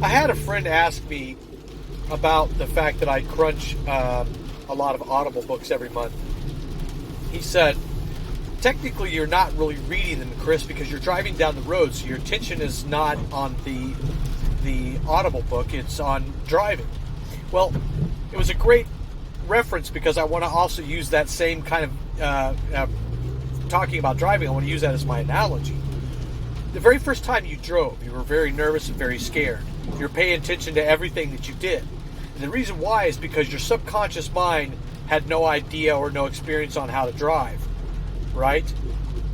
I had a friend ask me about the fact that I crunch a lot of Audible books every month. He said, technically you're not really reading them, Chris, because you're driving down the road, so your attention is not on the Audible book, it's on driving. Well, it was a great reference because I want to also use that same kind of talking about driving. I want to use that as my analogy. The very first time you drove, you were very nervous and very scared. You were paying attention to everything that you did. And the reason why is because your subconscious mind had no idea or no experience on how to drive, right?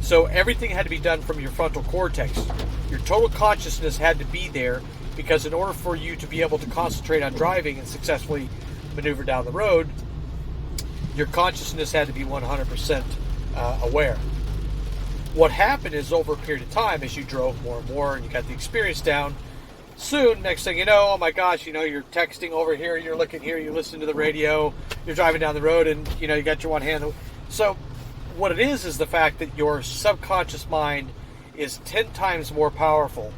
So everything had to be done from your frontal cortex. Your total consciousness had to be there because in order for you to be able to concentrate on driving and successfully maneuver down the road, your consciousness had to be 100% aware. What happened is over a period of time, as you drove more and more and you got the experience down, soon, next thing you know, oh my gosh, you're texting over here, you're looking here, you listen to the radio, you're driving down the road, and you got your one hand. So what it is the fact that your subconscious mind is 10 times more powerful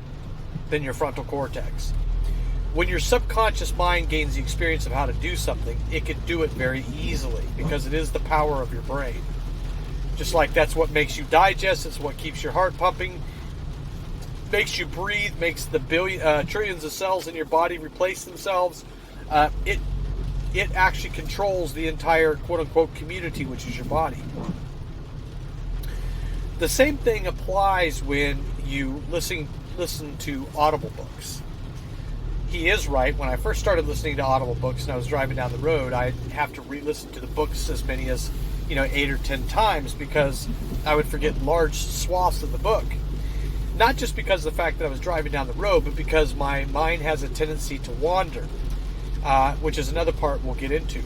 than your frontal cortex. When your subconscious mind gains the experience of how to do something, it can do it very easily because it is the power of your brain. Just like that's what makes you digest, it's what keeps your heart pumping, makes you breathe, makes the trillions of cells in your body replace themselves. It actually controls the entire quote-unquote community, which is your body. The same thing applies when you listen to Audible books. He is right. When I first started listening to Audible books and I was driving down the road, I'd have to re-listen to the books as many as 8 or 10 times because I would forget large swaths of the book. Not just because of the fact that I was driving down the road, but because my mind has a tendency to wander, which is another part we'll get into.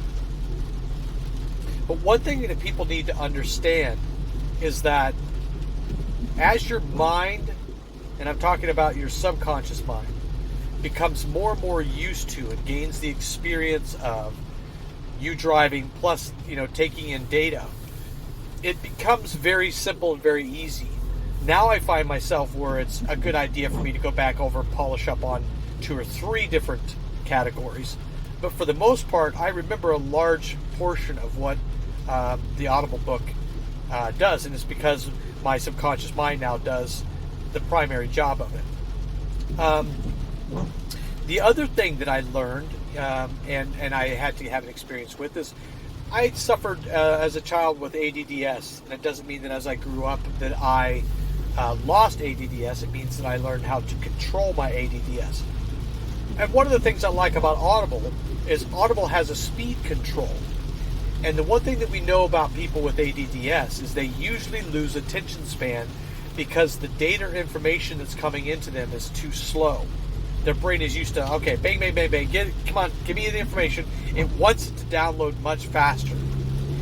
But one thing that people need to understand is that as your mind, and I'm talking about your subconscious mind, becomes more and more used to and gains the experience of you driving plus, taking in data, it becomes very simple and very easy. Now I find myself where it's a good idea for me to go back over and polish up on 2 or 3 different categories. But for the most part, I remember a large portion of what the Audible book does, and it's because my subconscious mind now does the primary job of it. The other thing that I learned, and I had to have an experience with, is I suffered as a child with ADDS. And it doesn't mean that as I grew up that I lost ADDS. It means that I learned how to control my ADDS. And one of the things I like about Audible is Audible has a speed control. And the one thing that we know about people with ADDS is they usually lose attention span because the data information that's coming into them is too slow. Their brain is used to, okay, bang, bang, bang, bang, come on, give me the information. It wants it to download much faster.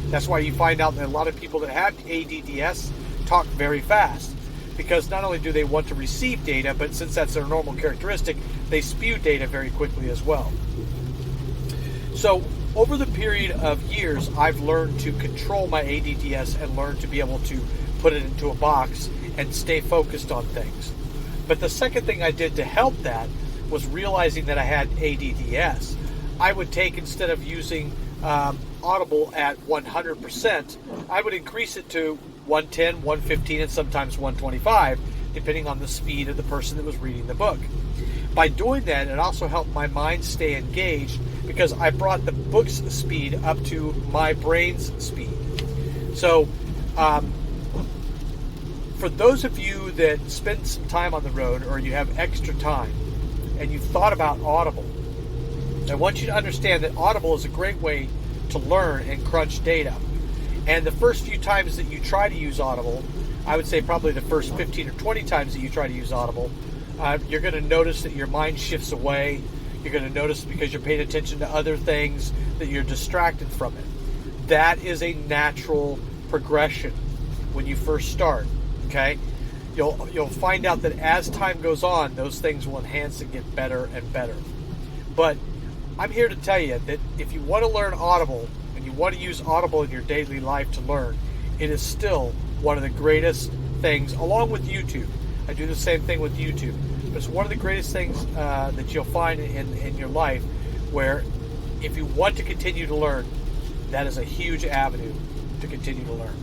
That's why you find out that a lot of people that have ADDS talk very fast, because not only do they want to receive data, but since that's their normal characteristic, they spew data very quickly as well. So over the period of years, I've learned to control my ADDS and learned to be able to put it into a box and stay focused on things. But the second thing I did to help that was realizing that I had ADDS. I would take, instead of using Audible at 100%, I would increase it to 110, 115, and sometimes 125, depending on the speed of the person that was reading the book. By doing that, it also helped my mind stay engaged because I brought the book's speed up to my brain's speed. So, for those of you that spend some time on the road or you have extra time and you've thought about Audible, I want you to understand that Audible is a great way to learn and crunch data. And the first few times that you try to use Audible, I would say probably the first 15 or 20 times that you try to use Audible, you're going to notice that your mind shifts away. You're going to notice because you're paying attention to other things that you're distracted from it. That is a natural progression when you first start. Okay, you'll find out that as time goes on, those things will enhance and get better and better. But I'm here to tell you that if you want to learn Audible and you want to use Audible in your daily life to learn, it is still one of the greatest things, along with YouTube. I do the same thing with YouTube. It's one of the greatest things that you'll find in your life, where if you want to continue to learn, that is a huge avenue to continue to learn.